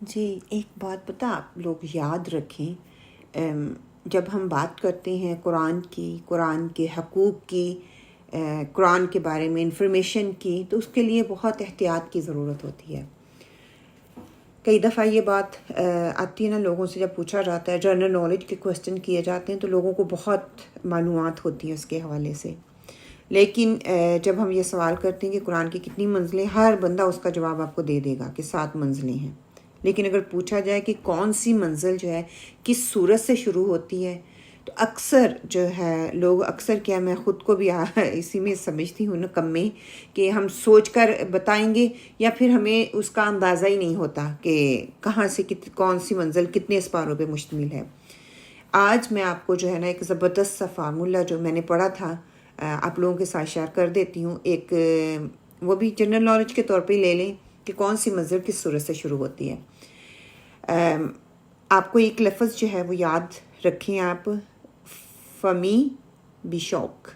جی ایک بات پتہ آپ لوگ یاد رکھیں، جب ہم بات کرتے ہیں قرآن کی، قرآن کے حقوق کی، قرآن کے بارے میں انفارمیشن کی، تو اس کے لیے بہت احتیاط کی ضرورت ہوتی ہے۔ کئی دفعہ یہ بات آتی ہے نا، لوگوں سے جب پوچھا جاتا ہے، جنرل نالج کے کوسچن کیے جاتے ہیں تو لوگوں کو بہت معلومات ہوتی ہیں اس کے حوالے سے، لیکن جب ہم یہ سوال کرتے ہیں کہ قرآن کی کتنی منزلیں، ہر بندہ اس کا جواب آپ کو دے دے گا کہ 7 منزلیں ہیں، لیکن اگر پوچھا جائے کہ کون سی منزل جو ہے کس سورت سے شروع ہوتی ہے، تو اکثر جو ہے لوگ، اکثر کیا میں خود کو بھی اسی میں سمجھتی ہوں نا، کم میں، کہ ہم سوچ کر بتائیں گے یا پھر ہمیں اس کا اندازہ ہی نہیں ہوتا کہ کہاں سے کون سی منزل کتنے اسپاروں پہ مشتمل ہے۔ آج میں آپ کو جو ہے نا ایک زبردست سا فارمولہ جو میں نے پڑھا تھا آپ لوگوں کے ساتھ شیئر کر دیتی ہوں، ایک وہ بھی جنرل نالج کے طور پہ لے لیں کہ کون سی منزل کس صورت سے شروع ہوتی ہے۔ آپ کو ایک لفظ جو ہے وہ یاد رکھیں آپ، فمی بشوک۔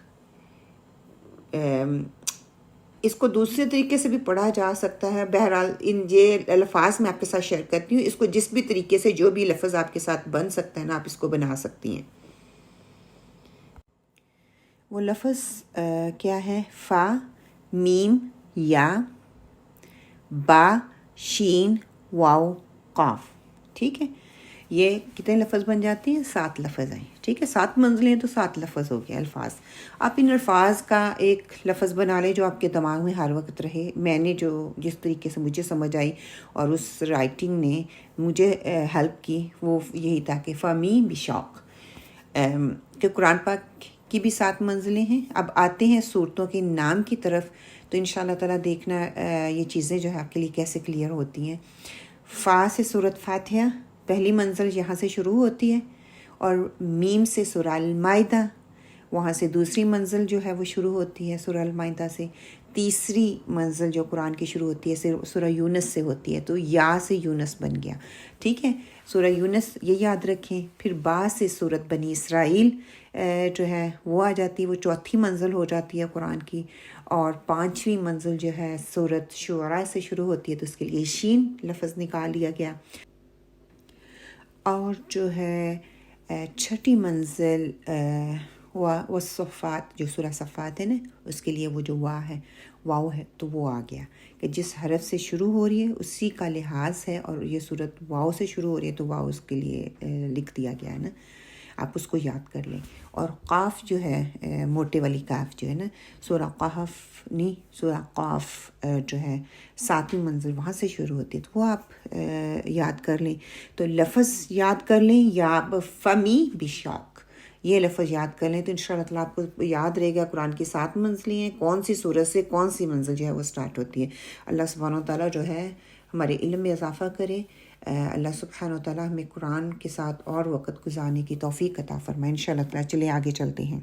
اس کو دوسرے طریقے سے بھی پڑھا جا سکتا ہے، بہرحال ان یہ الفاظ میں آپ کے ساتھ شیئر کرتی ہوں، اس کو جس بھی طریقے سے جو بھی لفظ آپ کے ساتھ بن سکتا ہے نا، آپ اس کو بنا سکتی ہیں۔ وہ لفظ کیا ہے؟ فا، میم، یا، با، شین، واو، قاف، ٹھیک ہے؟ یہ کتنے لفظ بن جاتے ہیں؟ 7 لفظ ہیں، ٹھیک ہے؟ 7 منزلیں تو 7 لفظ ہو گئے الفاظ۔ آپ ان الفاظ کا ایک لفظ بنا لیں جو آپ کے دماغ میں ہر وقت رہے۔ میں نے جس طریقے سے مجھے سمجھ آئی اور اس رائٹنگ نے مجھے ہیلپ کی، وہ یہی تھا کہ فمی بشوق، کہ قرآن پاک کی بھی 7 منزلیں ہیں۔ اب آتے ہیں صورتوں کے نام کی طرف، تو انشاءاللہ تعالیٰ دیکھنا یہ چیزیں جو ہے آپ کے لیے کیسے کلیئر ہوتی ہیں۔ فا سے سورۃ فاتحہ، پہلی منزل یہاں سے شروع ہوتی ہے، اور میم سے سورہ المائدہ، وہاں سے دوسری منزل جو ہے وہ شروع ہوتی ہے سورہ المائدہ سے۔ تیسری منزل جو قرآن کی شروع ہوتی ہے سورہ یونس سے ہوتی ہے، تو یا سے یونس بن گیا، ٹھیک ہے؟ سورہ یونس یہ یاد رکھیں۔ پھر با سے سورۃ بنی اسرائیل جو ہے وہ آ جاتی ہے، وہ چوتھی منزل ہو جاتی ہے قرآن کی، اور 5ویں منزل جو ہے سورۃ شعراء سے شروع ہوتی ہے، تو اس کے لیے شین لفظ نکال لیا گیا۔ اور جو ہے 6ٹھی منزل والصفات، جو سورہ صفات ہے نا، اس کے لیے وہ جو واو ہے تو وہ آ گیا کہ جس حرف سے شروع ہو رہی ہے اسی کا لحاظ ہے، اور یہ صورت واو سے شروع ہو رہی ہے تو واو اس کے لیے لکھ دیا گیا ہے نا، آپ اس کو یاد کر لیں۔ اور قاف جو ہے، موٹے والی قاف جو ہے نا، سورہ قاف نہیں، سورہ قاف جو ہے 7ویں منزل وہاں سے شروع ہوتی ہے، تو وہ آپ یاد کر لیں۔ تو لفظ یاد کر لیں، یا فمی بشوق، یہ لفظ یاد کر لیں تو انشاءاللہ تعالیٰ آپ کو یاد رہے گا قرآن کی 7 منزلیں ہیں، کون سی سورت سے کون سی منزل جو ہے وہ سٹارٹ ہوتی ہے۔ اللہ سبحانہ و تعالیٰ جو ہے ہمارے علم میں اضافہ کرے، اللہ سبحانہ و تعالیٰ ہمیں قرآن کے ساتھ اور وقت گزارنے کی توفیق عطا فرمائے انشاءاللہ تعالیٰ۔ چلے آگے چلتے ہیں۔